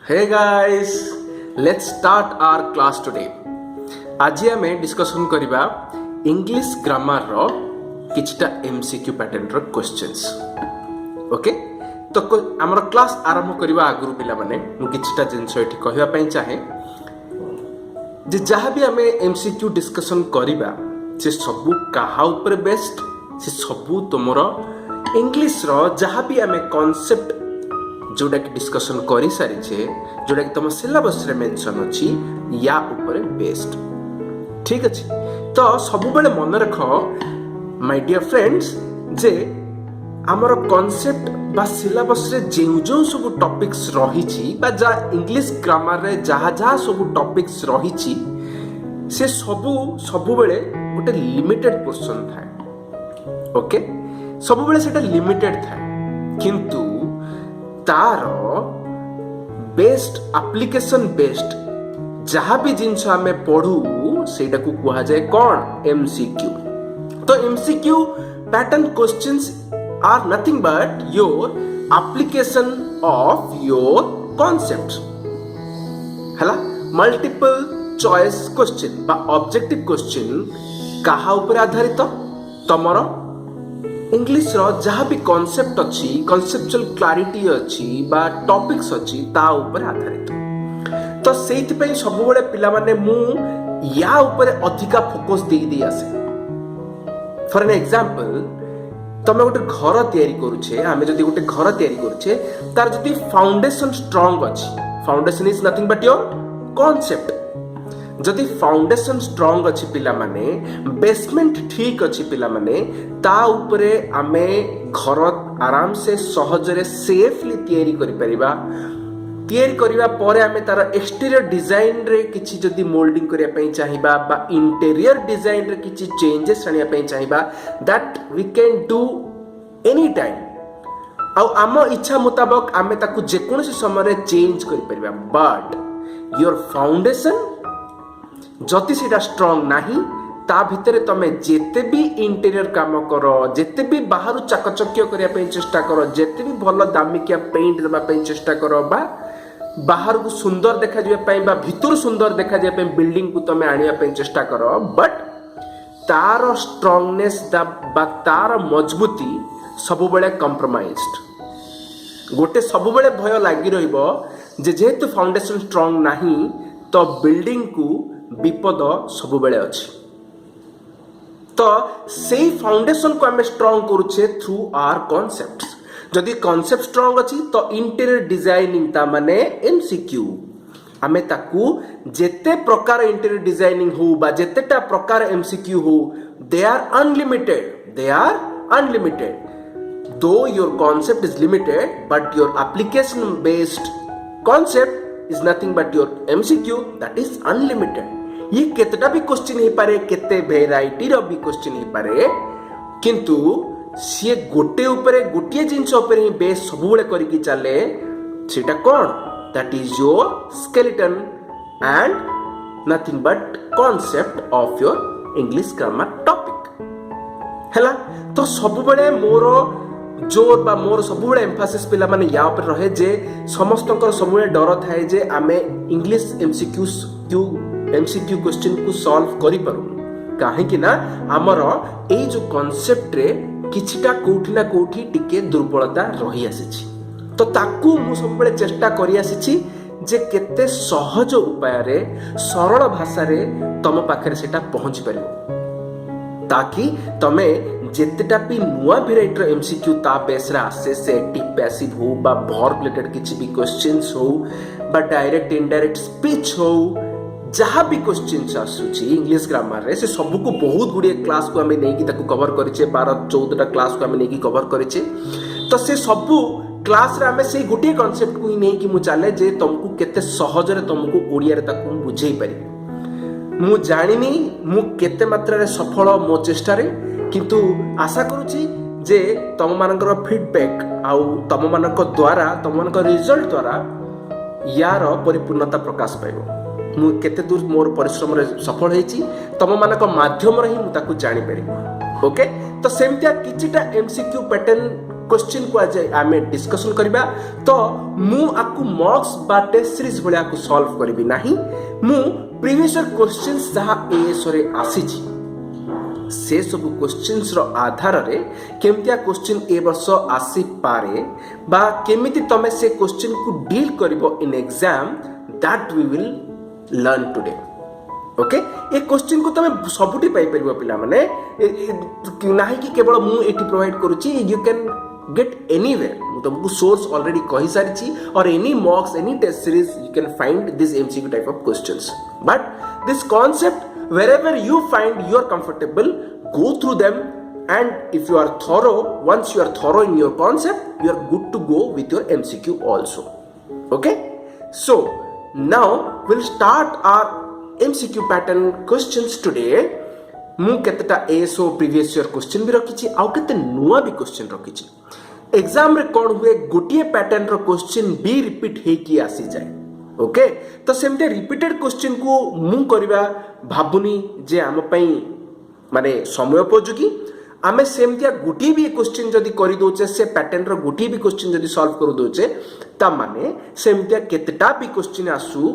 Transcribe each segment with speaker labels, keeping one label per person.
Speaker 1: Hey guys, let's start our class today. आज आमे discussion करिबा इंग्लिश ग्रामर रो किछटा MCQ pattern रो क्वेश्चंस. ओके तो हमर क्लास आरंभ करिबा आगुरु पिला माने मु किछटा जिंस एठी कहबा पई चाहे जे जहां भी आमे एमसीक्यू डिस्कशन करिबा से सबु काहा ऊपर बेस्ड से सबु तमरो इंग्लिश रो जहां भी आमे कांसेप्ट जोटा कि डिस्कशन करी सारी छे जोटा कि तुम सिलेबस रे मेंशन अछि या ऊपर बेस्ड. ठीक अछि तो सब बेले मन रख माय डियर फ्रेंड्स जे हमर कांसेप्ट बा सिलेबस रे जो सब टॉपिक्स रही छी बा जा इंग्लिश ग्रामर रे जहा सब टॉपिक्स रही छी से सब बेले गोटे लिमिटेड पोर्शन थाए. ओके सब बेले सेटा लिमिटेड थाए किंतु तार बेस्ट एप्लिकेशन बेस्ट जहाँ भी जिनस आमे पढ़ू सेटा को कहा जाए कौन एमसीक्यू. तो MCQ pattern questions are nothing but your application of your concept हला. मल्टीपल चॉइस क्वेश्चन बा ऑब्जेक्टिव क्वेश्चन कहा ऊपर आधारित तमरो इंग्लिश रो जहाँ भी कॉन्सेप्ट अच्छी कॉन्सेप्चुअल क्लारिटी अच्छी बा टॉपिक्स अच्छी ता ऊपर आधारित. तो सेति पई सब बेले पिला माने मु या ऊपर अधिका फोकस दे आसे. फॉर एन एग्जांपल तमे गोटे घर तयारी करूछे आमे जदी गोटे घर तयारी करूछे तार जदी फाउंडेशन स्ट्रांग अछि foundation is nothing but your concept. जदि फाउंडेशन स्ट्रांग अच्छी पिला माने बेसमेंट ठीक अच्छी पिला माने ता ऊपरे आमे घर आराम से सहजरे सेफली तयारी करि परिबा. तयारी करिबा परे आमे तार एक्सटीरियर डिजाइन रे किछि जदि मोल्डिंग करिया पई चाहिबा बा इंटीरियर डिजाइन रे किछि चेंजेस आनिया पई चाहिबा that we can do any time. आ आम इच्छा मुताबिक आमे ताकू जेकोनोसी समय रे चेंज करि परिबा. बट योर फाउंडेशन जति सीटा स्ट्रांग नाही ता भितरे तमे जेते भी इंटीरियर काम करो जेते भी बाहर चाकचक्य करिया पे चेष्टा करो जेते भी भलो दामिकिया पेंट देबा पे चेष्टा करो बा बाहर को सुंदर देखा जाय पे बा भितर सुंदर देखा जाय पे बिल्डिंग को तमे आनिया पे चेष्टा करो बट तार स्ट्रांगनेस दा बा तार मजबूती सब बेले कंप्रोमाइज्ड. गोटे सब बेले भय लागि रहिबो जे जेहेतु फाउंडेशन स्ट्रांग नाही तो बिल्डिंग को विपद सब बेले अछि. तो सेही फाउंडेशन को हमें स्ट्रांग करूछे थ्रू आवर कॉन्सेप्ट्स. जदि कॉन्सेप्ट स्ट्रांग अछि तो इंटीरियर डिजाइनिंग ता माने एमसीक्यू हमें ताकू जेते प्रकार इंटीरियर डिजाइनिंग हो बा जेतेटा प्रकार एमसीक्यू हो दे आर अनलिमिटेड. दो your concept is limited but your application based concept is nothing but your MCQ that is unlimited. ये केतटा भी क्वेश्चन ही पारे केते वेराइटी रो भी क्वेश्चन ही पारे किंतु सी गोटे ऊपर गोटे जिंस ऊपर ही बेस सब बेले करिकी चले सेटा कोन that is your skeleton and nothing but concept of your English grammar topic हैला. तो सब बेले मोर जोर बा मोर सब बेले एम्फासिस पिला माने या ऊपर रहे जे समस्तकर सब बेले डर थाए जे आमे इंग्लिश एमसीक्यू क्वेश्चन को सॉल्व करि पारू काहे कि ना हमर ए जो कांसेप्ट रे किछटा कोठी ना कोठी टिके दुर्बलता रही आसीछि. तो ताकू मु सब बेले चेष्टा करि आसीछि जे केते सहज उपाय रे सरल भाषा रे तम पाखरे सेटा पहुंची परिबो ताकि तमे जेतेटा भी नुआ वेराइटी एमसीक्यू ता बेस रे आसे से एक्टिव पैसिव हो बा वर्ब रिलेटेड किछि भी क्वेश्चंस हो बा डायरेक्ट इनडायरेक्ट स्पीच हो जहाँ भी क्वेश्चंस आसुची इंग्लिश ग्रामर रे से सब को बहुत गुड़िए क्लास को हमें नहीं ताकू कवर करिचे 12-14टा क्लास को हमें नहीं कवर करिचे. तो से सब क्लास रे हमें से गोटे कांसेप्ट को ही नहीं कि मु चले जे तुमको केते सहज रे तुमको ओडिया रे ताकू बुझेई पारि. मु जानिनी मु केते मात्रा रे सफल मो चेष्टा रे किंतु आशा करूची जे तम मानकर फीडबैक आउ तम मानक द्वारा तम मानक रिजल्ट द्वारा यार परिपूर्णता प्रकाश पाइबो. मु केते दूर मोर परिश्रम रे सफल हेची तम मानक माध्यम रे ही मु ताकू जानि पारि. ओके तो सेमतिया किछिटा एमसीक्यू पैटर्न क्वेश्चन को आज आम डिस्कसन करबा तो मु आपको मॉक्स बा टेस्ट सीरीज भलिया को सॉल्व करबी नाही मु प्रीवियस ईयर क्वेश्चंस जहा एएस रे आसीची से सब क्वेश्चंस रो आधार रे केमतिया क्वेश्चन ए वर्ष आसी पारे बा केमिति तमे से क्वेश्चन को डील करबो in exam that we will learn today okay ए क्वेश्चन को तमे सबुटी पाई परिबो पिला माने नाही कि केवल मु एटी प्रोवाइड करूची यू कैन गेट एनीवेयर मु तुमको सोर्स ऑलरेडी कहि सारिची और any mocks any test series you can find this MCQ type of questions but this concept wherever you find you are comfortable go through them and if you are thorough once you are thorough in your concept you are good to go with your MCQ also okay so now we'll start our MCQ pattern questions today mu ketata ASO previous year question bi rakhichi au kete nuwa bi question rakhichi exam re kon हुए गोटिए pattern रो question भी repeat हे की आसी जाए okay तो सेमते repeated question को मु करबा भाबुनी जे आम पई माने समय उपयोगी आमे सेमतिया गुटी भी क्वेश्चन जदी करि दोचे से पैटर्न रो गुटी भी क्वेश्चन जदी सॉल्व कर दोचे ता माने सेमतिया केतटा भी क्वेश्चन आसु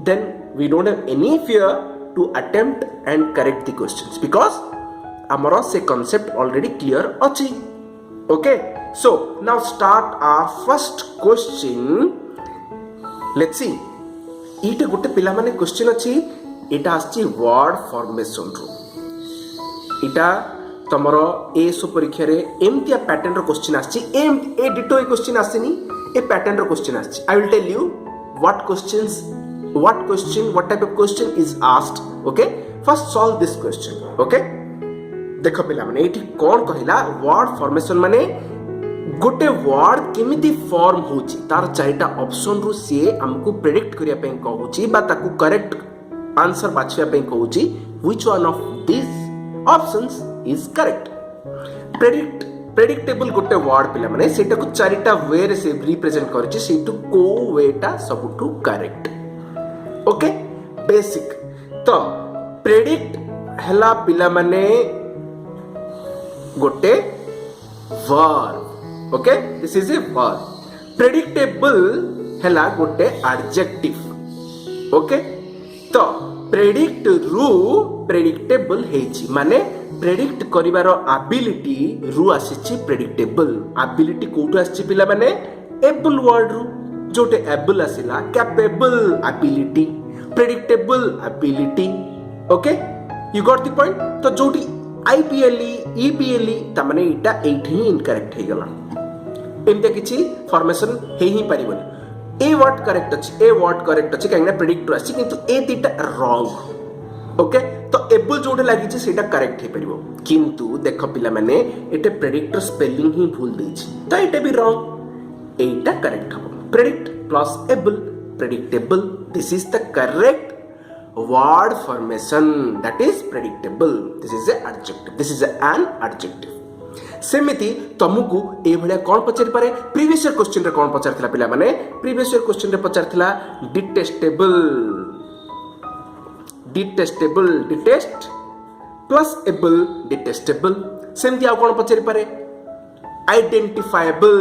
Speaker 1: then we don't have any fear to attempt and correct the questions because हमरो से कांसेप्ट ऑलरेडी क्लियर अछि okay so now start our first question let's see इटे गोटे पिला माने क्वेश्चन अछि एटा आछि वर्ड फॉर्मेशन रो इटा तमरो एसो परीक्षा रे एमतिया पैटर्न रो क्वेश्चन आछि ए डिटो ए क्वेश्चन आसिनी ए पैटर्न रो क्वेश्चन आछि I will tell you what type of question is asked okay first solve this question okay देखो पिला माने एठी कोन कहिला वर्ड फॉर्मेशन माने गोटे वर्ड केमिति फॉर्म होची तार चारिटा ऑप्शन रु से हमको प्रेडिक्ट करिया पे कहूची बा ताकू करेक्ट आंसर बाछिया पे कहूची which one of this options is correct predictable गोटे वर्ड पिला माने सेटा को चारिटा वे रे से रिप्रेजेंट करची सेटू को वेटा सबटू करेक्ट ओके बेसिक तो प्रेडिक्ट हला पिला माने गोटे word okay this is a verb predictable hela gote adjective okay तो predict ru predictable heichi माने predict करिवार ability ru आसीची predictable ability कोठु आसीची पिला माने able word ru Jote able आसिला capable ability predictable ability okay you got the point तो जोटी IPLE EPLE ता माने इटा 8 ही incorrect हे गला एमते किछि फॉर्मेशन हे ही परिबनी ए वर्ड करेक्ट अछि काइना प्रेडिक्ट अछि किंतु ए दिटा रॉन्ग ओके तो एबल जोडे लागि छै सेटा करेक्ट हे परिबो किंतु देखो पिला माने एटे प्रेडिक्टर स्पेलिंग ही भूल दैछि त एटे भी रॉन्ग एटा करेक्ट हबो predict plus able predictable this is the correct word formation that is predictable this is an adjective सेमिति तुमको ए भलिया कोन पचारि पारे प्रीवियस ईयर क्वेश्चन रे कोन पचारथिला पिला माने प्रीवियस ईयर क्वेश्चन रे पचारथिला डिटेस्ट प्लस एबल डिटेस्टेबल सेमिति आ कोन पचारि पारे आइडेंटिफाएबल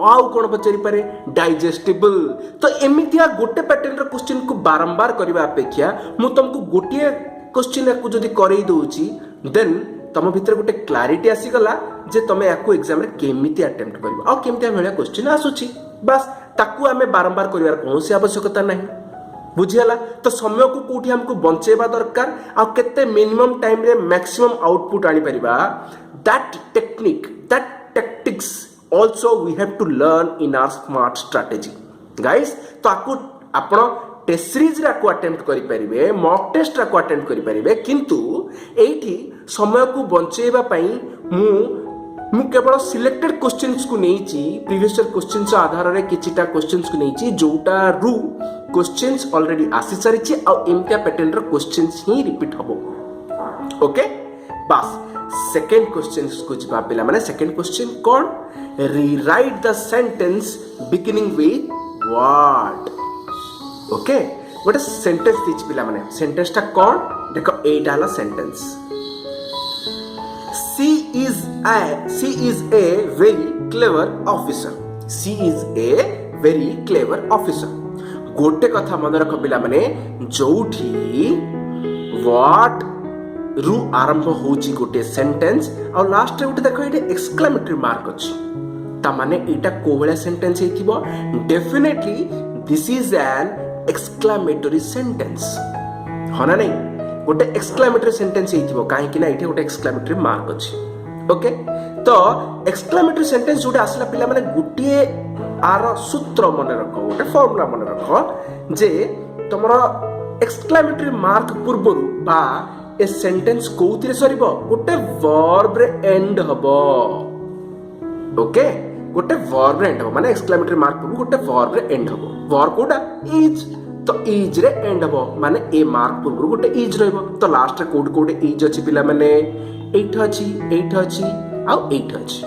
Speaker 1: आउ कोन पचारि पारे डाइजेस्टेबल तो एमितिया गोटे पैटर्न रे क्वेश्चन को बारंबार करबा अपेक्षा मु तुमको गोटे क्वेश्चन को जदी करई दोउची देन तम भितर गोटे क्लारिटी आसी गला जे तमे याकू एग्जाम रे केमिति अटेम्प्ट करबो आ केमिति भलिया क्वेश्चन आसुची बस ताकू हमें बारंबार करिवार कोनोसी आवश्यकता नहीं बुझियाला तो समय को कोठी हमको बंचेबा दरकार आ केते मिनिमम टाइम रे मैक्सिमम आउटपुट आनी परिबा that tactics also we have to learn in our smart strategy guys तो आकू आपण टेस्ट सीरीज रा को अटेम्प्ट करि परिबे मॉक टेस्ट रा को अटेम्प्ट करि परिबे किंतु एठी समय को बंचेबा पई मु केवल सिलेक्टेड क्वेश्चंस को नेइची प्रीवियस ईयर क्वेश्चंस आधार रे किछिटा क्वेश्चंस को नेइची जोटा रु क्वेश्चंस ऑलरेडी आसी सारिची आ एमटा पैटर्न रो क्वेश्चंस ही रिपीट हबो ओके बस सेकंड क्वेश्चन को जवाब पिला माने सेकंड क्वेश्चन कोन rewrite the sentence beginning with what okay गोटे सेंटेंस दिच पिला माने सेंटेंस टा कोन देखो एटा हला सेंटेंस सी is a very clever officer. She is a very clever officer. गोटे कथा मन रख पिला माने जोठी what रु आरंभ होची गोटे सेंटेंस और लास्ट रे गोटे देखो एटे एक्सक्लेमेटरी मार्क अछि ता माने एटा कोवळा सेंटेंस हेतिबो definitely this is an exclamatory sentence हना नै गोटे एक्सक्लेमेटरी सेंटेंस हेतिबो काहे कि ना एटे गोटे एक्सक्लेमेटरी मार्क अछि ओके तो एक्सक्लेमेटरी सेंटेंस जोटा आसला पिला माने गुटिए आर सूत्र मन रखो गोटे फॉर्मूला मन रखो जे तमरो एक्सक्लेमेटरी मार्क पूर्वरु बा ए सेंटेंस कोउतिरे सरीबो गोटे वर्ब रे एंड हबो ओके गोटे वर्ब रे एंड हबो माने एक्सक्लेमेटरी मार्क पूर्व गोटे वर्ब रे एंड हबो वर्ब कोडा इज तो इज रे एंड हबो माने ए मार्क पूर्व गोटे इज रहबो तो लास्ट रे कोड कोड इज अछि पिला माने 8 अछि आ 8 अछि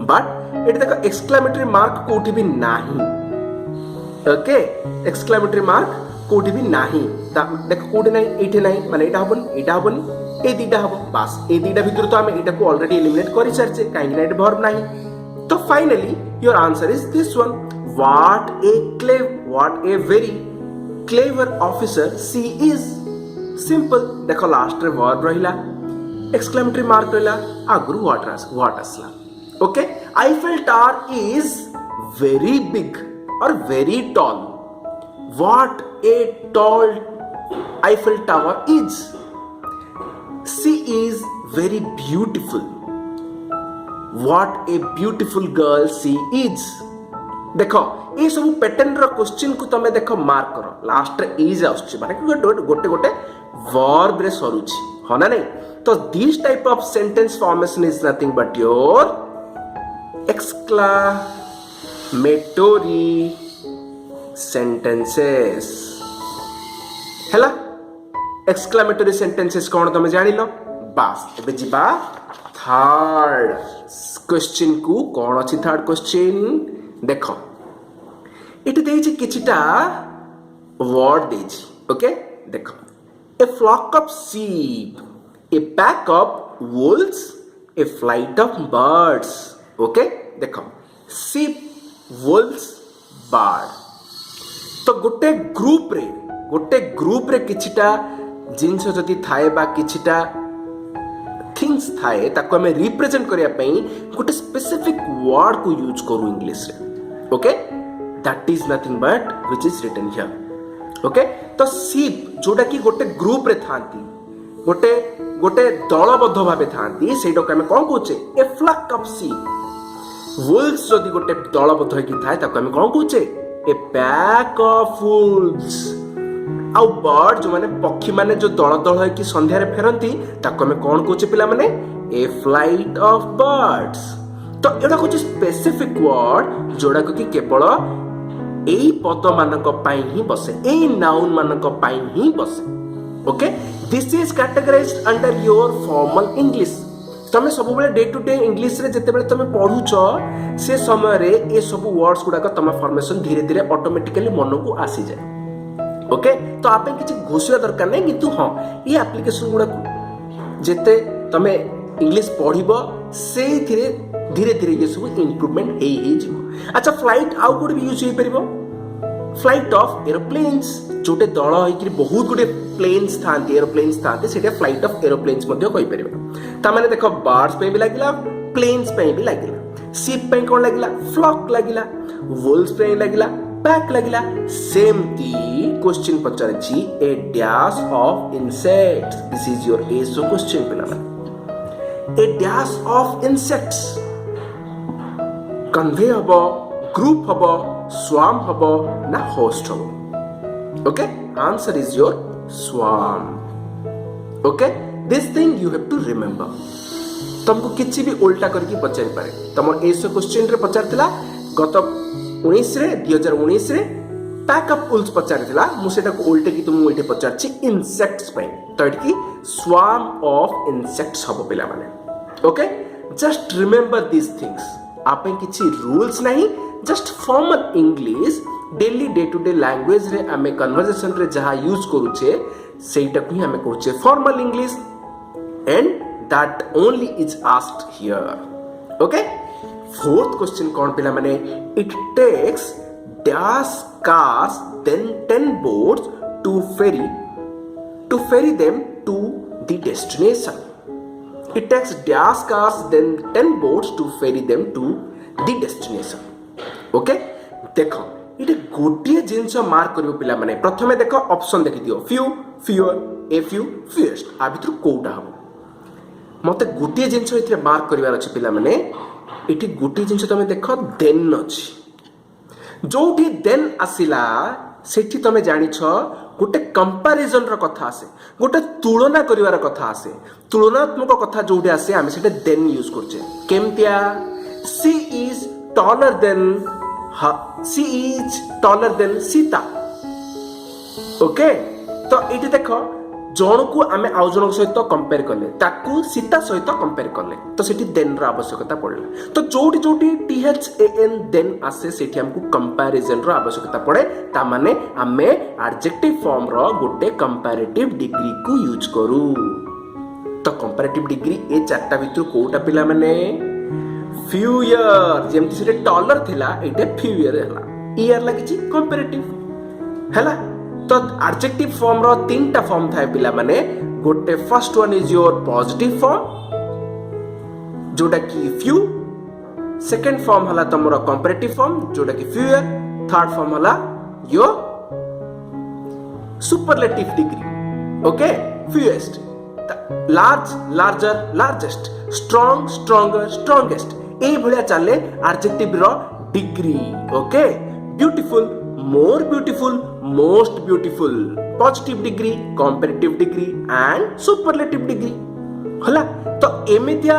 Speaker 1: बट एट देखो एक्सक्लेमेटरी मार्क कोठी भी नाही ओके एक्सक्लेमेटरी मार्क कोठी भी नाही देखो कोठी नाही एठी नाही माने एटा हबन ए दीटा हबो बस ए दीटा भितर तो हम एटा को ऑलरेडी एलिमिनेट करि सारछे काहे कि एटा वर्ब नाही तो finally your answer is this one what a very clever officer she is simple देखो लास्ट रे वर्ब रहिला एक्सक्लेमेटरी मार्क रहिला आगुरु व्हाट असला okay Eiffel Tower is very big और very tall what a tall Eiffel Tower is she is very beautiful what a beautiful girl she is देखो ये सब पैटर्न रो क्वेश्चन को तमे देखो मार्क करो लास्ट रे इज आउछ माने गोटे वर्ब रे सरुची हो ना नहीं तो this type of sentence formation is nothing but your exclamatory sentences हैला exclamatory sentences कौन तमे जानि लो बास एबे जिबा थर्ड क्वेश्चन को कौन अछि थर्ड क्वेश्चन देखो इट देछि किछिटा वर्ड देछि ओके देखो a flock of sheep a pack of wolves a flight of birds okay देखो sheep wolves bird तो गोटे ग्रुप रे किछिटा जिंस जति थाए बा किछिटा थिंग्स थाए ताको हमें रिप्रेजेंट करिया पई गोटे स्पेसिफिक वर्ड को यूज करू इंग्लिश रे okay that is nothing but which is written here okay तो sheep जोटा की गोटे ग्रुप रे थांती गोटे दलबद्ध भाबे थांती सेटा को हमें कोन कहूचे ए फ्लक ऑफ sheep wolves जदि गोटे दलबद्ध होई थाए ताको हमें कोन कहूचे ए पैक ऑफ wolves आउ बर्ड जो माने पक्षी माने जो दल दल होई कि संध्या रे फेरंती ताको हमें कोन कहूचे पिला माने ए फ्लाइट ऑफ बर्ड्स तो एटा कुछ स्पेसिफिक वर्ड जोड़ा को कि केवल एई पद मानक पाई ही बसे एई नाउन मानक पाई ही बसे okay this is categorised under your formal English तमे सब बेले डे टू डे इंग्लिश रे जते बेले तमे पढुछो से समय रे ए सब वर्ड्स गुडा का तमे फॉर्मेशन धीरे धीरे ऑटोमेटिकली मन को आसी जाए ओके तो आपे किछि घोषिया दरकार नै किंतु हां ये एप्लीकेशन गुडा को जते तमे इंग्लिश पढिबो से धीरे धीरे ये सब इंप्रूवमेंट हे जिवो अच्छा फ्लाइट आउ कोड भी यूज हे परिबो फ्लाइट ऑफ एरोप्लेन्स जोटे दल होइकि बहुत गुडे प्लेन्स थांती एरोप्लेन्स थांती सेटा फ्लाइट ऑफ एरोप्लेन्स मध्ये कहि परिबो ता माने देखो बर्ड्स पे भी लागिला प्लेन्स पे भी लागिला शिप पे कोन लागिला फ्लॉक लागिला वुल्व्स पे लागिला पैक लागिला सेम ती क्वेश्चन पचारछि a dash of insects this is your एसो क्वेश्चन पिला a dash of insects convoy हबो ग्रुप हबो स्वार्म हबो ना होस्ट हबो okay answer is your swarm okay this thing you have to remember तुमको किछि भी उल्टा करके पचारि पारे तमर एसो क्वेश्चन रे पचारथिला गत 2019 रे पैक अप वुल्व्स पचारथिला मु सेटा को उल्टे की तुम उल्टे पचारछि इंसेक्ट्स पे तो एट की स्वार्म ऑफ इंसेक्ट्स हबो पिला माने okay just remember this things आपे किछि रूल्स नहीं just formal English daily day to day language रे आमे कन्वर्सेशन रे जहा यूज करूचे सेटा को ही हमें कहूचे formal English and that only is asked here. Okay, fourth question कौन पिला माने it takes dash cars then 10 boats to ferry them to the destination. It takes dash cars then 10 boats to ferry them to the destination. Okay, देखो ये गोटे जिनस mark करियो पिला माने प्रथमे देखो ऑप्शन देखि दियो few fewer a few fewest आ भितर कोउटा हबो मते गोटे जिनस इथरे मार्क करिवार अछि पिला माने इठी गोटे जिनस तमे देखो देन अछि जोठी देन आसिला सेठी तमे जानि छ गोटे कंपैरिजन रो कथा आसे गोटे तुलना करिवार कथा आसे तुलनात्मक कथा जोठी आसे आमे सेटे देन यूज करछे केमतिया she is taller than Sita okay तो ये देख जन को आम आउ जन सहित कंपेयर कले ताकू सीता सहित कंपेयर कले तो सेठी देन रो आवश्यकता पड़ला तो जोटी जोटी THAN देन आसे सेठी हमको कंपैरिजन रो आवश्यकता पड़े ता माने आमे एडजेक्टिव फॉर्म रो गोटे कंपैरेटिव डिग्री को यूज करू तो कंपैरेटिव डिग्री ए चारटा भितर कोटा पिला माने few year जेमति से टॉलर थिला एटे few year हला ईयर लागिची कंपैरेटिव हला तो एडजेक्टिव फॉर्म रो तीनटा फॉर्म थाए पिला माने गोटे first one is your positive form जोटा की few सेकंड फॉर्म हला तमरो कंपैरेटिव फॉर्म जोटा की few year थर्ड फॉर्म हला your superlative degree okay fewest large larger largest strong stronger strongest ए भलिया चले एडजेक्टिव रो degree okay beautiful more beautiful most beautiful positive degree comparative degree and superlative degree हला तो एमितिया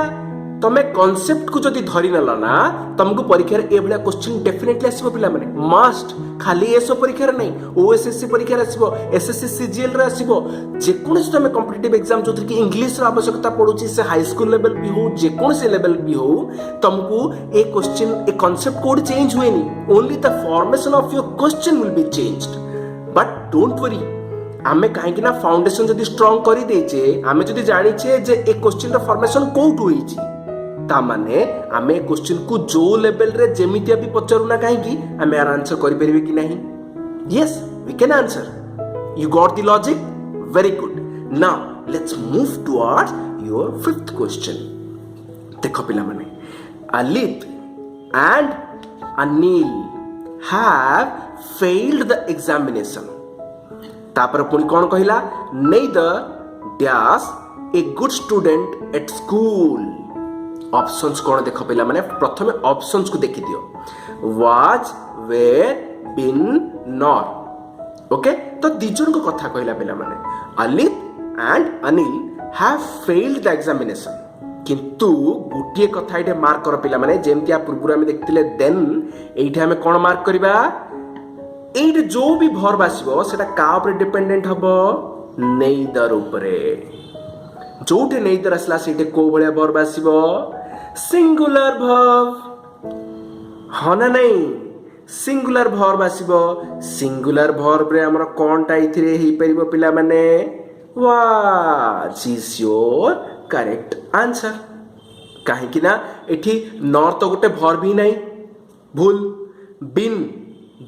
Speaker 1: तमे कांसेप्ट को जदी धरि नला ना तुमको परीक्षा रे ए भलिया क्वेश्चन डेफिनेटली आसीबो पिला माने मस्ट खाली एसो परीक्षा रे नै ओएसएससी परीक्षा रे आसीबो एसएससी सीजीएल रे आसीबो जे कोनस तमे कॉम्पिटिटिव एग्जाम जोथि कि इंग्लिश रो आवश्यकता पडुची से हाई स्कूल लेवल भी हो जे कोनस लेवल भी हो तुमको ए क्वेश्चन ए कांसेप्ट कोड चेंज हुएनी only the formation of your question will be changed but don't worry आमे काहे कि ना फाउंडेशन जदी स्ट्रांग करि देचे आमे जदी जानि छे जे ए क्वेश्चन रो फॉर्मेशन कोड होईची ता माने आमे क्वेश्चन को जो लेवल रे जेमिति भी पचरुना काहे कि आमे आर आंसर करि परिबे कि नहीं yes we can answer you got the logic very good now let's move towards your fifth question देखो पिला माने Alit and Anil have failed the examination तापर पुनी कोन कहिला neither dash a good student at school options कौन देख पिला माने प्रथमे ऑप्शंस को देखि दियो was were been nor okay तो दिजन को कथा कहला पिला माने Alit and Anil have failed the examination किंतु गुटिए कथा इटे मार्क कर पिला माने जेमति आ पूर्व में देखथिले देन एइठे हमें कोन मार्क करबा एइठे जो भी वर्ब आसीबो सेटा का ऊपर डिपेंडेंट हबो नेदर ऊपरे जोटे नेदर असला सेटे को बळिया वर्ब आसीबो सिंगुलर वर्ब हना नहीं सिंगुलर वर्ब आसीबो सिंगुलर वर्ब रे हमर कोनटा इथिरे हेई परिबो पिला माने was is your correct answer काहे कि ना एठी नॉर तो गोटे वर्ब ही नहीं भूल बिन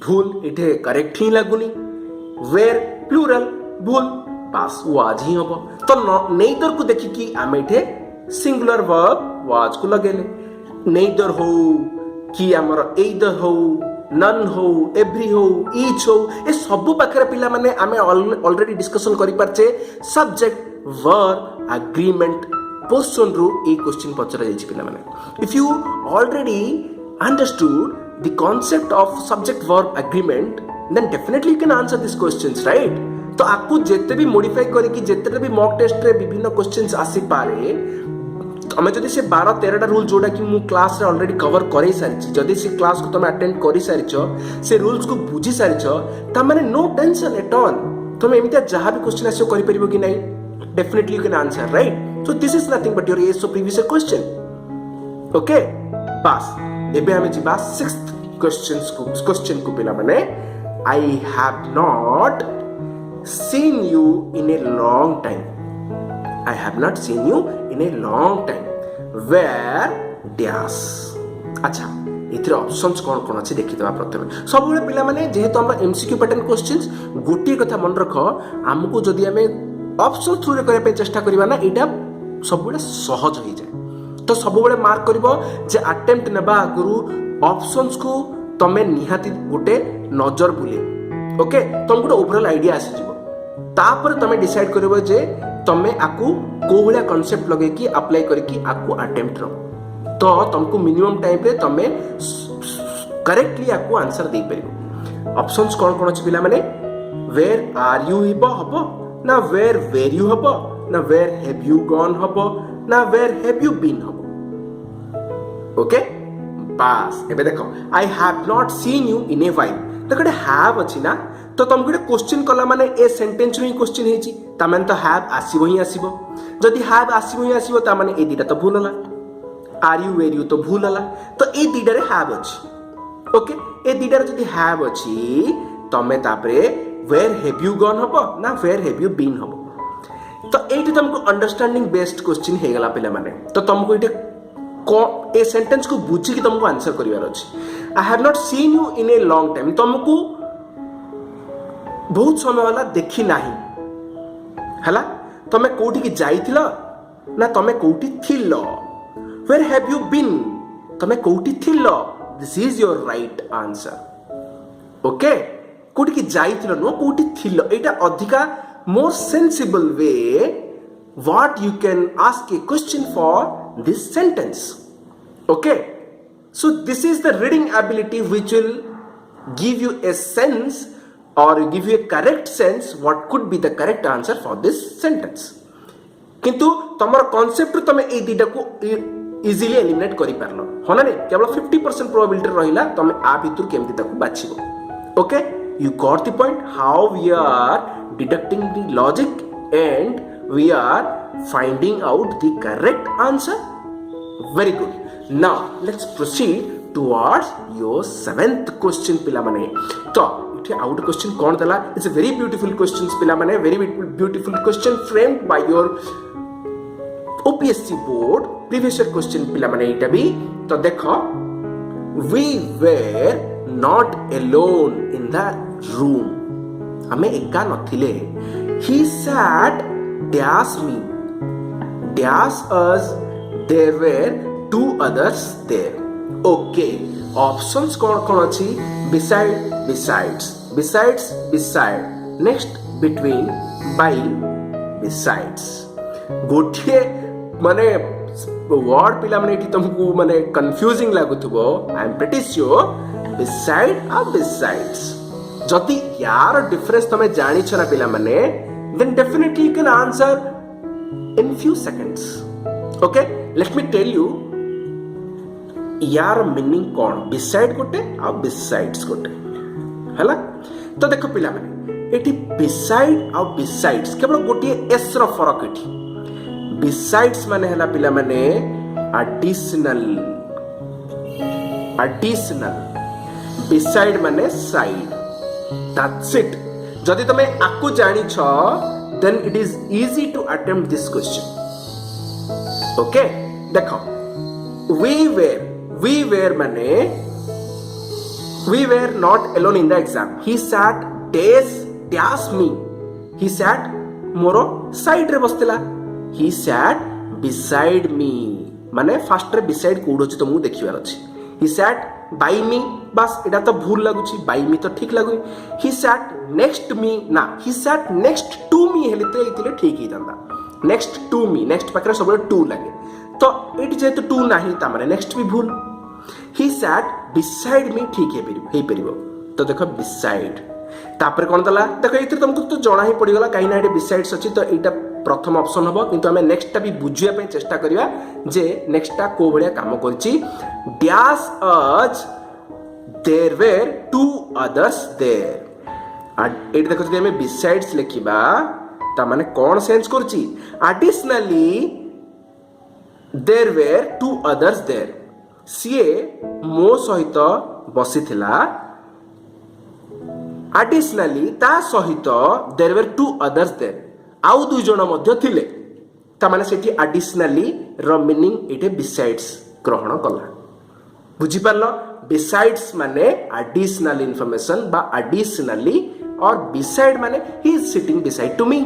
Speaker 1: भूल एठे करेक्ट ही लागुनी वेयर प्लूरल भूल पास वाज ही हबो तो नेदर को देखि कि आमे एठे सिंगुलर वर्ब वाज को लगेले नेदर हो कि हमर एदर हो नन हो एवरी हो ईच हो ए सब पाखरे पिला माने आमे ऑलरेडी डिस्कशन करि परछे सब्जेक्ट वर्ब एग्रीमेंट पोर्शन रो ए क्वेश्चन पचरा जाय पिला माने if you already understood the concept of subject verb agreement then definitely you can answer this questions right तो आपको जेते भी मॉडिफाई करी कि जेते भी मॉक टेस्ट रे विभिन्न क्वेश्चंस आसी पारे हमें जदि से 12-13 रूल जोड़ा कि मु क्लास रे ऑलरेडी कवर करै सारिछि जदि से क्लास को तुम अटेंड करि सारिछो से रूल्स को बुझी सारिछो त माने नो टेंशन एट ऑल तुम एमितिया जहां भी क्वेश्चन आसी करि परिबो कि नहीं definitely you can answer right so this is nothing but your एसो प्रीवियस क्वेश्चन ओके पास एबे हमें जिबा 6th क्वेश्चन को पिला माने I have not seen you in a long time I have not seen you in in a long time. Where dash. अच्छा इथिर options कौन कौन अच्छे देखिदेवा प्रथमे सब बेले पिला माने जेहेतु हम एमसीक्यू पैटर्न क्वेश्चंस गोटे कथा मन रख हमको जदि हमें ऑप्शन थ्रू रे करे पे चेष्टा करबा ना एटा सब बेले सहज हो जाए तो सब बेले मार्क करबो जे अटेम्प्ट नेबा आगुरु ऑप्शंस को तमे निहाती गोटे नजर बुले ओके तुम गोटे ओवरऑल आईडिया आसी जिवो तापर तमे डिसाइड करबो जे तमे आकु को भलिया कांसेप्ट लगे कि अप्लाई करके आकु अटेम्प्ट रो तो तुमको मिनिमम टाइम रे तमे करेक्टली आकु आंसर दे परिबो ऑप्शंस कौन कौन अछि पिला माने वेयर आर यू हबो ना वेयर यू हबो ना वेयर हैव यू गॉन हबो ना वेयर हैव यू बीन हबो ओके पास एबे देखो I have not seen you in A while देखो हैव अछि ना तो तुम गोटे क्वेश्चन कला माने ए सेंटेंस रो क्वेश्चन हेची ता माने तो हैव आसीबो ही आसीबो जदी हैव आसीबो ही आसीबो ता माने ए दिटा तो भूल होला आर यू वेर यू तो भूल होला तो ए दिटा रे हैव अछि ओके ए दिटा रे जदी हैव अछि तमे तापरे वेयर हैव यू गॉन हबो ना वेयर हैव यू बीन हबो तो एठी तुमको अंडरस्टैंडिंग बेस्ड क्वेश्चन हे गला पिला माने तो तुमको एठी ए सेंटेंस को बुझी कि तुमको आंसर करिवार अछि I have not seen you in a long time तुमको बहुत समय वाला देखी नाही हला तमे कोठी की जाइथिलो ना तमे कोठी थिलो वेयर हैव यू बीन तमे कोठी थिलो this is your right answer okay कोठी की जाइथिलो नो कोठी थिलो एटा अधिका more sensible way what you can ask a question for this sentence okay so this is the reading ability which will give you a sense or give you a correct sense what could be the correct answer for this sentence किंतु तमर concept रो तमे ए दिटा को easily eliminate करि पारलो होना ने केवल 50% probability रहिला तमे आ भितर केमति ताकू बाछिबो okay you got the point how we are deducting the logic and we are finding out the correct answer very good now let's proceed towards your 7th question pila mane to इथे आउट question कोन दला it's a very beautiful questions पिला माने very beautiful question framed by your OPSC board previous year question पिला माने इटा भी तो देखो we were not alone in the room हमें एका नथिले he sat dash me dash us there were two others there okay options कौन अच्छी besides beside next between by besides गोटे माने वर्ड पिला माने तुमको माने कंफ्यूजिंग लागुथबो I am pretty sure beside और besides जति यार डिफरेंस तमे जानि छ ना पिला माने then definitely you can answer in few seconds okay let me tell you यार मीनिंग कौन beside गोटे और besides गोटे हैला तो देखो पिला माने एठी beside और besides केवल गोटे s रो फरक एठी besides माने हैला पिला माने additional beside माने side that's it जदि तमे आकु जानि छ then it is easy to attempt this question okay देखो we were माने we were not alone in the exam he sat dash me he sat मोरो साइड रे बसतिला he sat beside me माने first ray beside code अछि तुमको देखिबार अछि he sat by me बस एटा तो भूल लागुछि by me तो ठीक लागु he sat next me ना he sat next to me हेलिते इतिले ठीक ही दंदा नेक्स्ट टू मी नेक्स्ट पाखरे सब टू लगे तो एट जेतु टू नाही ता माने नेक्स्ट भी भूल ही सैट बिसाइड मी ठीक हे परिबो तो देखो बिसाइड तापर कोन दला देखो इथे तुमको तो जणा ही पड़ी गला काई ना एटे बिसाइड्स अछि तो एटा प्रथम ऑप्शन हबो किंतु हमें नेक्स्ट टा भी बुझिया पे चेष्टा करिया जे नेक्स्ट टा को बढिया काम करछि dash as there were two others there at देखो जदि हमें बिसाइड्स लिखिबा ता माने कोन सेंस करछि additionally there were two others there सीए मो सहित बसिथिला एडिशनली ता सहित there were two others there आउ दुई जण मध्य थिले तामाने सेठी additionally रो मीनिंग इटे besides ग्रहण कला बुझी पारलो besides माने additional information बा additionally और beside माने he is sitting beside to me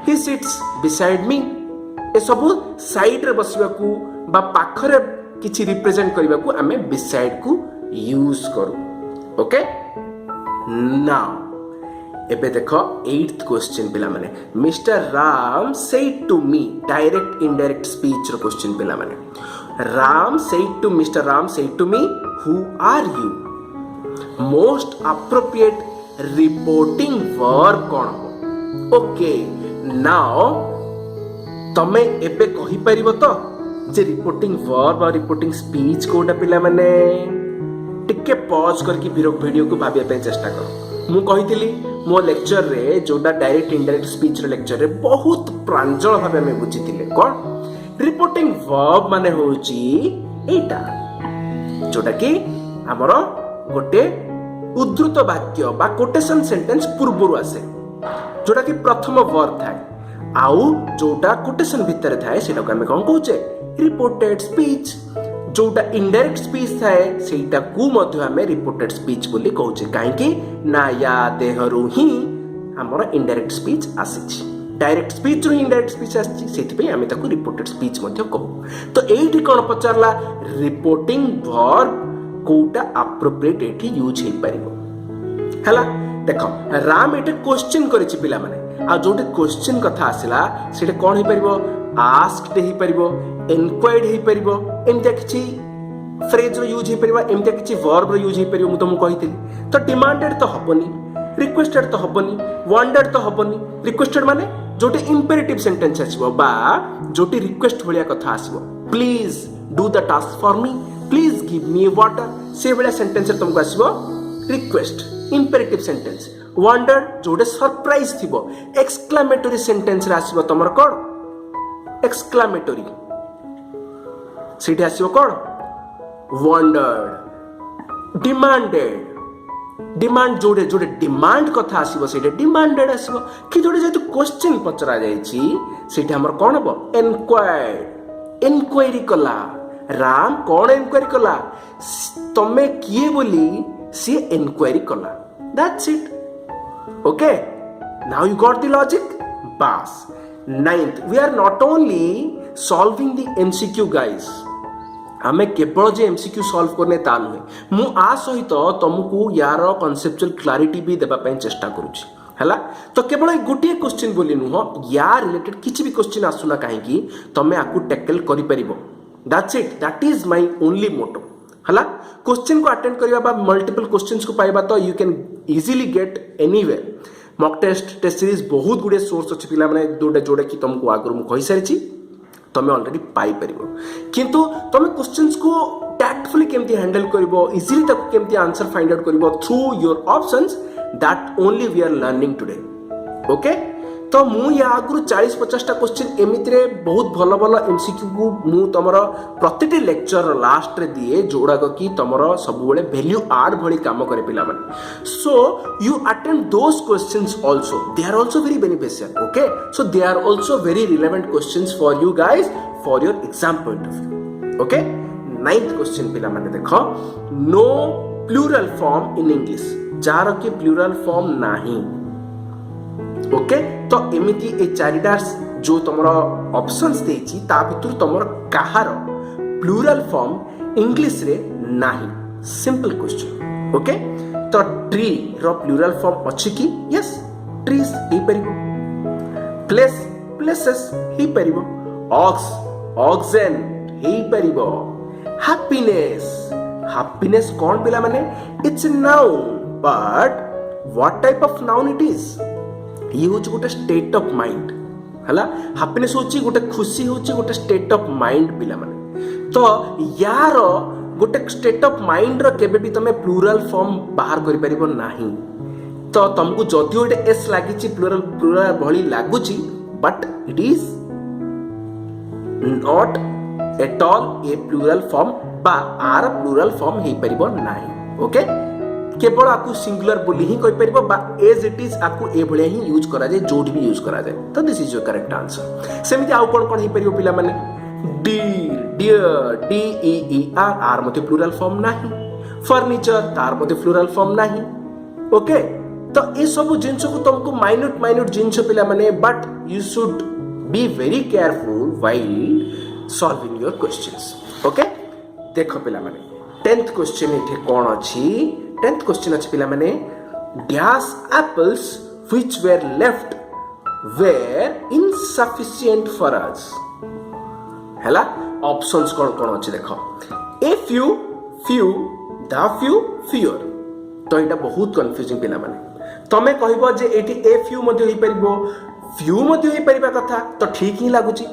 Speaker 1: he sits beside me ए सब साइड रे बसिबा को बा पाखरे किछि रिप्रेजेंट करबा को हमें beside को यूज करू ओके नाउ एबे देखो 8th क्वेश्चन पिला माने mister Ram said to me direct indirect speech रो क्वेश्चन पिला माने Ram said to mister Ram said to me who are you most appropriate reporting verb कोन हो ओके नाउ तमे एबे कहि परिबो तो जे रिपोर्टिंग वर्ब और रिपोर्टिंग स्पीच कोडा पिला माने टिके पॉज करके वीडियो को भाबिया पे चेष्टा करो मु कहितली मो लेक्चर रे जोटा डायरेक्ट इनडायरेक्ट स्पीच रे लेक्चर रे बहुत प्रांजल भाबे में बुझितिले कोन रिपोर्टिंग वर्ब माने होची एटा जोटा कि हमरो गोटे उद्धृत वाक्य बा कोटेशन सेंटेंस पूर्वरु आसे जोटा कि प्रथम वर्ब थाए आउ जोटा कोटेशन भितर थाए सेटा को हम कोन कहूचे रिपोर्टेड स्पीच जोटा इनडायरेक्ट स्पीच थाए सेटा को मध्य हमें रिपोर्टेड स्पीच बोली कहूचे काहे कि ना या देहरु ही हमर इनडायरेक्ट स्पीच आसीछि डायरेक्ट स्पीच रो इनडायरेक्ट स्पीच आसीछि सेति पे हमें ताको रिपोर्टेड स्पीच मध्य कहू तो एठी कोन पचारला रिपोर्टिंग वर्ब कोटा अप्रोप्रिएट एठी यूज हे परिबो हला देखो राम एटे क्वेश्चन करिछि पिला माने आ जोटे क्वेश्चन कथा आसिला सेटे कोन हे परिबो आस्क्ड हे परिबो एनक्वायर्ड हे परिबो एमते किछि फ्रेज रो यूज हे परिबो एमते किछि वर्ब रो यूज हे परिबो मु तुमको कहितली तो डिमांडेड तो हबनी रिक्वेस्टेड तो हबनी वांटेड तो हबनी रिक्वेस्टेड माने जोटे इंपेरेटिव सेंटेंस आसीबो बा जोटे रिक्वेस्ट भलिया कथा आसीबो please do the task for me please give me water से भलिया सेंटेंस रे तुमको आसीबो रिक्वेस्ट इंपेरेटिव सेंटेंस वांटेड जोटे सरप्राइज थिबो एक्सक्लेमेटरी सेंटेंस रे आसीबो तमर कोन एक्सक्लेमेटरी सेठी आसीबो कोन वंडर्ड डिमांडेड डिमांड जोड़े जोड़े डिमांड कथा आसीबो सेठी डिमांडेड आसीबो कि जोड़े जेतु क्वेश्चन पचरा जाईची सेठी हमर कोन हबो एनक्वायर्ड एनक्वायरी कला राम कोन एनक्वायरी कला तमे किए बोली सी एनक्वायरी कला that's it okay now you got the logic बस 9th we are not only solving the MCQ guys हमें केवल जे MCQ सॉल्व करने ता नुहे मु आ सहित तुमको यार कॉन्सेप्चुअल क्लैरिटी भी देबा पई चेष्टा करूची हला तो केवल गोटे क्वेश्चन बोली नुह या रिलेटेड किछि भी क्वेश्चन आसुना काहे कि तमे आकु टैकल करि परिबो that's it that is my only motto हला क्वेश्चन को अटेंड करबा बा मल्टीपल क्वेश्चंस को पाइबा तो you can easily get anywhere mock test series बहुत गुडे सोर्स अछि पिला माने जोडे जोडे कि तुमको आगु मु कहि सारिछि तमे ऑलरेडी पाई परिबो किंतु तमे क्वेश्चंस को टैक्टफुली केमती हैंडल करबो इजीली तक केमती आंसर फाइंड आउट करबो through your options that only we are learning today okay तो मु या आगु 40-50 टा क्वेश्चन एमितरे बहुत भलो भलो एमसीक्यू को मु तमरो प्रतिटी लेक्चर लास्ट रे दिए जोडा कि तमरो सब बेले वैल्यू ऐड भली काम करे पिला माने so you attend those questions also they are also very beneficial okay so they are also very relevant questions for you guys for your exam point of view okay 9th question पिला माने देखो no plural form in English जार के plural form नाही okay तो एमिति ए चारिटा जो तुमरो ऑप्शंस देछि ता भितर तुमरो काहार प्लूरल फॉर्म इंग्लिश रे नाही सिंपल क्वेश्चन ओके तो ट्री रो प्लूरल फॉर्म अछि कि यस ट्रीज हे परिबो प्लेस प्लेसेस हे परिबो ऑक्स ऑक्सन हे परिबो हैप्पीनेस हैप्पीनेस कोन पिला माने it's a noun but what type of noun it is ये होची गोटे स्टेट ऑफ माइंड हला हैप्पीनेस होची गोटे खुशी होची गोटे स्टेट ऑफ माइंड पिला माने तो यार गोटे स्टेट ऑफ माइंड रो केबे भी तमे प्लूरल फॉर्म बाहर करि परिबो नाही तो तुमको जदि ओटे एस लागिची प्लूरल प्लूरल भली लागुची but it is not at all a plural form बा आर प्लूरल फॉर्म हे परिबो नाही ओके केवल आपको सिंगुलर बोली ही कहि परिबो बा एज इट इज आपको ए भलिया ही यूज करा जाय जोडी भी यूज करा जाय तो this is your correct answer सेमिति आउ कोन ही परिबो पिला माने deer dear D E E R R मते प्लुरल फॉर्म नाही फर्नीचर तार मते प्लुरल फॉर्म नाही ओके तो ए सब जिंस को तुमको माइन्यूट माइन्यूट जिंस पिला माने but you should be very careful while solving your questions okay देखो पिला माने 10th क्वेश्चन इथे कोन अछि 10th क्वेश्चन अछि पिला माने dash apples which were left were insufficient for us हैला ऑप्शंस कोन कोन अछि देखो a few the few fewer तो एटा बहुत कंफ्यूजिंग पिला माने तमे कहबो जे एटी ए फ्यू मध्ये होई परिबो फ्यू मध्ये होई परिबा कथा तो ठीक ही लागुची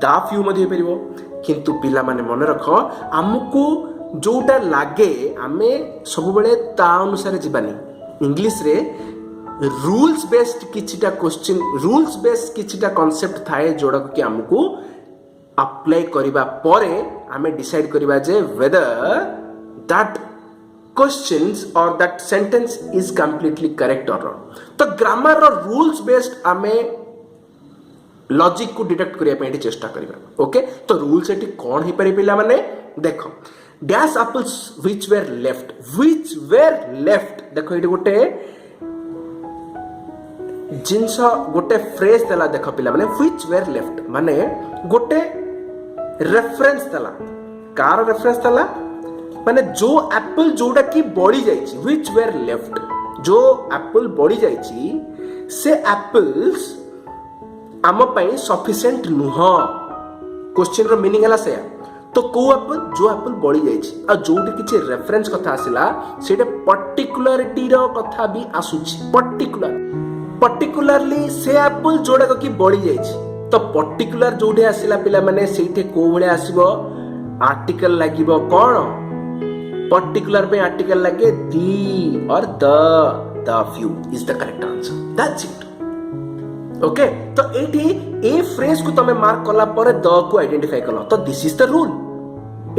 Speaker 1: द फ्यू मध्ये होई परिबो किंतु पिला माने मन रखो हमकू जोटा लागे आमे सब बेले ता अनुसार जीवानी इंग्लिश रे रूल्स बेस्ड किछिटा क्वेश्चन रूल्स बेस्ड किछिटा कांसेप्ट थाए जोडा कि हमकू अप्लाई करिबा परे आमे डिसाइड करिबा जे whether that questions or that sentence is completely correct or wrong तो ग्रामर रो रूल्स बेस्ड आमे लॉजिक को डिटेक्ट करिया पे चेष्टा करिबा ओके तो रूल्स एटी कोन ही परि पिला माने देखो dash apples which were left देखो एटी गोटे जिंस गोटे फ्रेज देला देखो पिला माने व्हिच वेर लेफ्ट माने गोटे रेफरेंस देला कार रेफरेंस देला माने जो एप्पल जोड़ा की बड़ी जाइछि व्हिच वेर लेफ्ट जो एप्पल बड़ी जाइछि से एप्पल्स आम पई सफिशिएंट नुह क्वेश्चन रो मीनिंग हला से तो को एप्पल जो एप्पल बड़ी जाइछि आ जोटी किछि रेफरेंस कथा आसिला सेटे पर्टिकुलरिटी रो कथा भी आसुछि पर्टिकुलरली से एप्पल जोड़ा की बड़ी जाइछि तो पर्टिकुलर जोडे आसिला पिला माने सेटे को भले आसीबो आर्टिकल लागिबो कोन पर्टिकुलर पे आर्टिकल लगे दी और the few is the correct answer that's it okay तो एठी ए फ्रेज को तमे मार्क कला परे द को आइडेंटिफाई कलो तो दिस इज द रूल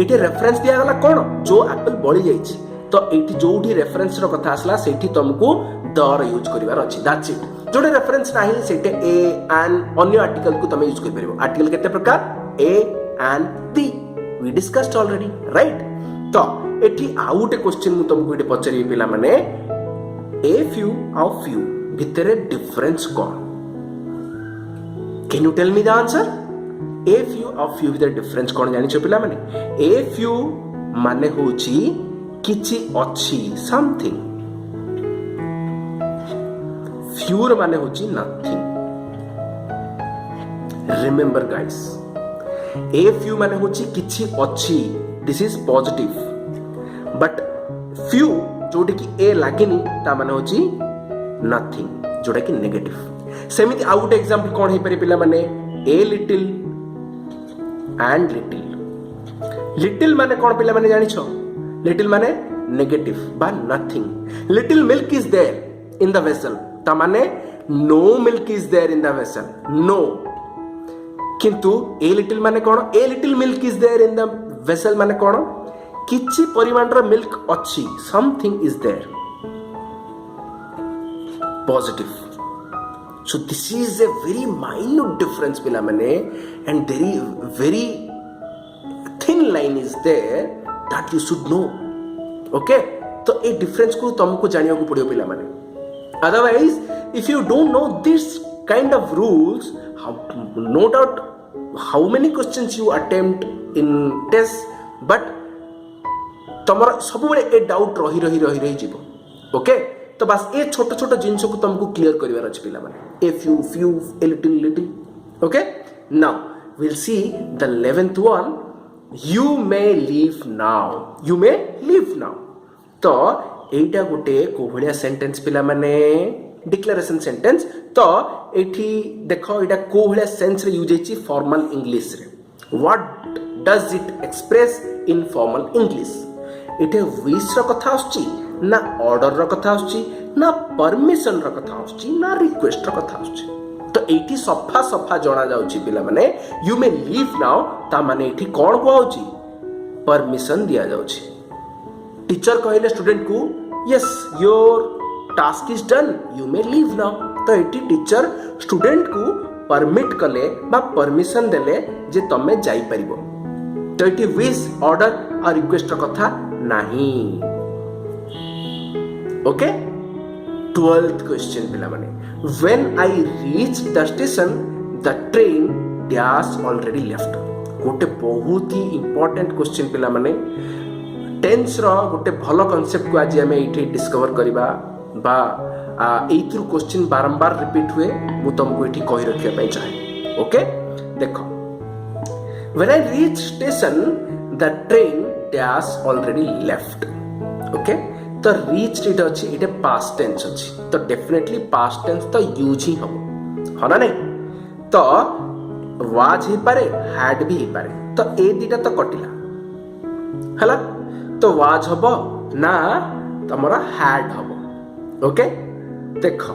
Speaker 1: एठी रेफरेंस दिया गला कोन जो एप्पल बड़ी जाइछि तो एठी जोठी रेफरेंस रो कथा आसला सेठी तुमको द रो यूज करिवार अछि दैट्स इट जोडे रेफरेंस नाही सेटे ए एंड अन्य आर्टिकल को तमे यूज करि परिबो आर्टिकल केते प्रकार a and the we discussed already right तो एठी आउट क्वेश्चन मु तुमको एठी पचरी पिला माने ए फ्यू और फ्यू भितरे डिफरेंस कोन can you tell me the answer a few और फ्यू भितरे डिफरेंस कोन जानि छ पिला माने ए फ्यू माने होची किछि अछि समथिंग फ्यू र माने होची nothing remember guys a few माने होची किछि अछि this is positive but few जोटी की ए लागेनी ता माने होची नथिंग जोटा की नेगेटिव सेमिति आउट एग्जांपल कोन हे परे पिला माने ए लिटिल एंड लिटिल माने कोन पिला माने जानि छ लिटिल माने नेगेटिव बा nothing little milk is there in the vessel ता माने no milk is there in the vessel no किंतु ए लिटिल माने कोन a little milk is there in the vessel माने कोन किछि परिमाण रो मिल्क अछि something is there positive so this is a very minute difference pila mane and very thin line is there that you should know okay तो ए difference को तुमको जानिया को पड़ियो पिला माने otherwise if you don't know this kind of rules no doubt how many questions you attempt in test but तमरा सब बेले ए डाउट रही जीवो ओके तो बस ए छोट छोट जिंस को तुमको क्लियर करिवार अछि पिला माने a few a little okay now we'll see the 11th one you may leave now तो एटा गोटे को भलिया सेंटेंस पिला माने डिक्लेरेशन सेंटेंस तो एठी देखो एटा को भलिया सेंस रे यूज हेची फॉर्मल इंग्लिश रे what does it express in formal English एटे विश रो कथा आछी ना ऑर्डर रो कथा आछी ना परमिशन रो कथा आछी ना रिक्वेस्ट रो कथा आछी तो एठी सफा जणा जाउची पिला माने यू मे लीव नाउ ता माने एठी कोन को आउची परमिशन दिया जाउची टीचर कहले स्टूडेंट को yes your task is done, you may leave now. तो एटी टीचर स्टूडेंट को परमिट कले बा परमिशन देले जे तमे जाई परिबो. तो एटी विश ऑर्डर और रिक्वेस्ट कथा नहीं. ओके 12th क्वेश्चन पिला माने when I reached the station the train dash already left. गोटे बहुत ही इंपोर्टेंट क्वेश्चन पिला माने टेंस रो गोटे भलो कांसेप्ट को आज हमें एठी डिस्कवर करिबा बा एथ्रु क्वेश्चन बारंबार रिपीट हुए मु तुमको एठी कहि रखिया पई चाहे. ओके देखो when I reached station the train dash already left. Okay तो reached इट अछि इटे past tense अछि तो डेफिनेटली past tense तो यूज ही हबो हो ना नहीं. तो was ही पारे had भी ही पारे तो ए दिटा तो कटिला हला. तो was हबो ना तमरा had हबो. ओके देखो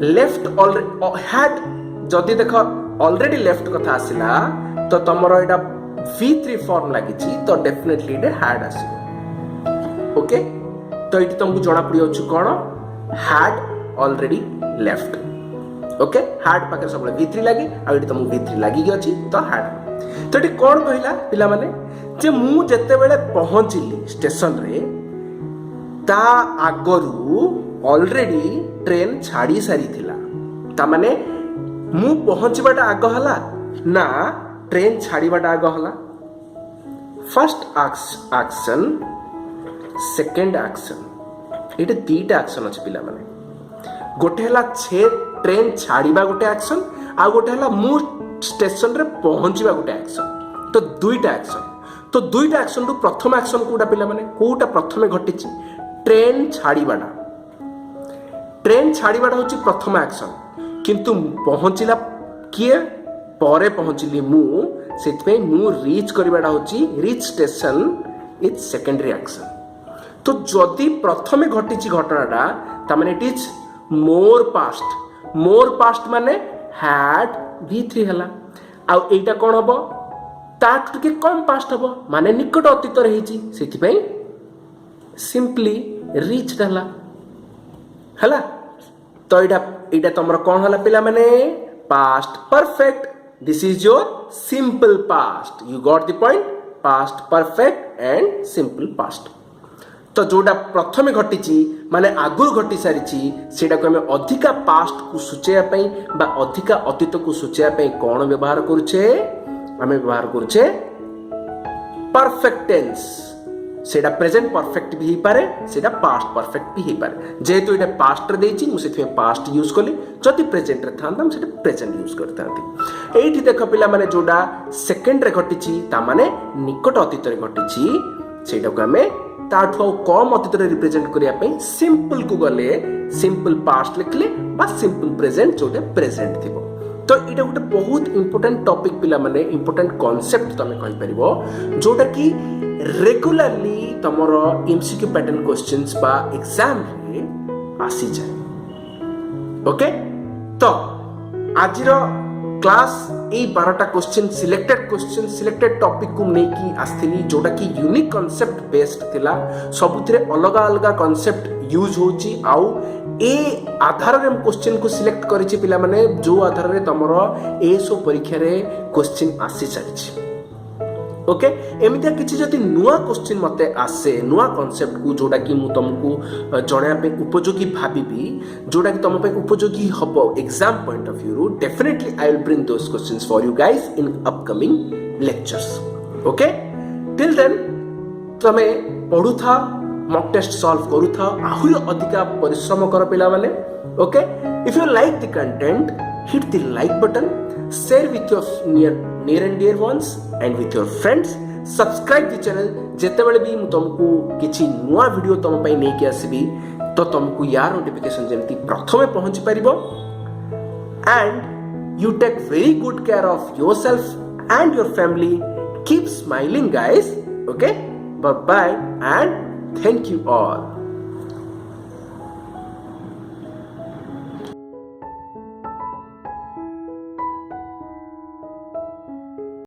Speaker 1: लेफ्ट ऑलरेडी had जदि देखो ऑलरेडी लेफ्ट कथा आसिला तो तमरो एटा v3 फॉर्म लागिची तो डेफिनेटली इटे had आसी. ओके तो एटी तुमको जणा पड़ी अछि कोन had already left. Okay had पाके सब v3 लागी आ एटी तुमको v3 लागी गछि तो had. तो एटी कोन कहिला पिला माने जे मु जते बेले पहुंचिली स्टेशन रे ता आगरू ऑलरेडी ट्रेन छाड़ी सारी थिला. ता माने मु पहुंचबाटा आग हला ना ट्रेन छाड़ीबाटा आग हला. फर्स्ट एक्शन सेकंड एक्शन एटे दीटा एक्शन अछि पिला माने. गोटे हला छे ट्रेन छाड़ीबा गोटे एक्शन आ गोटे हला मु स्टेशन रे पहुंचबा गोटे एक्शन. तो दुईटा एक्शन तो दुईटा एक्शन रु प्रथम एक्शन कोटा पिला माने कोटा प्रथमे घटिछि ट्रेन छाड़ीबाटा. ट्रेन छाड़ीबाटा होछि प्रथम एक्शन किंतु पहुंचिला किए परे पहुंचिली मु सेतपे मु रीच करबाटा होछि reach station is secondary action. तो जदि प्रथमे घटिछि घटनाटा ता माने इट इज मोर पास्ट माने had v3 हला आ एटा कोन हबो ताठ के कम पास्ट हबो माने निकट अतीत रहिछि सेति पई सिंपली रीच हला हला. तो एटा तमरा कोन हला पिला माने past perfect. This is your simple past. You got the point. Past perfect and simple past. तो जोटा प्रथमे घटिछि माने आगुर घटी सारिछि सेटा को हमें अधिका पास्ट को सूचेया पई बा अधिका अतीत को सूचेया पई कोन व्यवहार करूछे हमें व्यवहार करूछे परफेक्ट टेंस. सेटा प्रेजेंट परफेक्ट भी ही पारे सेटा पास्ट परफेक्ट भी ही पारे. जेहेतु एटा पास्ट रे देछि मु सेथि पास्ट यूज कली जति प्रेजेंट रे थांता हम सेटा प्रेजेंट यूज करतांती. एठी देखो पिला माने जोडा सेकंड रे घटिछि ता माने निकट अतीत रे घटिछि सेटा को हमें ताठो कम अतीत रे रिप्रेजेंट करिया पई सिंपल को गले सिंपल पास्ट लिखले बा सिंपल प्रेजेंट जोटे प्रेजेंट थिबो. तो इटा गोटे बहुत इंपोर्टेंट टॉपिक पिला माने इंपोर्टेंट कांसेप्ट तमे कहि परिबो जोटा कि रेगुलरली तमरो एमसीक्यू पैटर्न क्वेश्चंस बा एग्जाम रे आसी जाय. ओके तो आजिरो क्लास ए 12टा क्वेश्चन सिलेक्टेड टॉपिक को नै कि आस्थिली जोटा कि यूनिक कांसेप्ट बेस्ड थिला. सबुथिरे अलग अलग कांसेप्ट यूज होची आउ ए आधार रे क्वेश्चन को सिलेक्ट करिछि पिला माने जो आधार रे तमरो एसो परीक्षा रे क्वेश्चन आसी सारिछि. ओके एमितिया किछि जति नुआ क्वेश्चन मते आसे नुआ कांसेप्ट को जोटा कि मु तुमको जणया पे उपयोगी भाबिबी जोटा कि तुम पे उपयोगी हबो एग्जाम पॉइंट ऑफ व्यू रू definitely I will bring those questions for you guys in upcoming lectures. Okay till then तमे पढु था मॉक टेस्ट सॉल्व करू था आहुरी अधिका परिश्रम कर पिला माने. Okay if you like the content hit the like button, share with your near and dear ones and with your friends. Subscribe the channel जेते बेले भी मु तुमको किछि नुआ वीडियो तुम पई नै के आसीबी तो तुमको यार नोटिफिकेशन जेमति प्रथमे पहुंची परिबो. And you take very good care of yourself and your family. Keep smiling guys. Okay, bye bye and thank you all.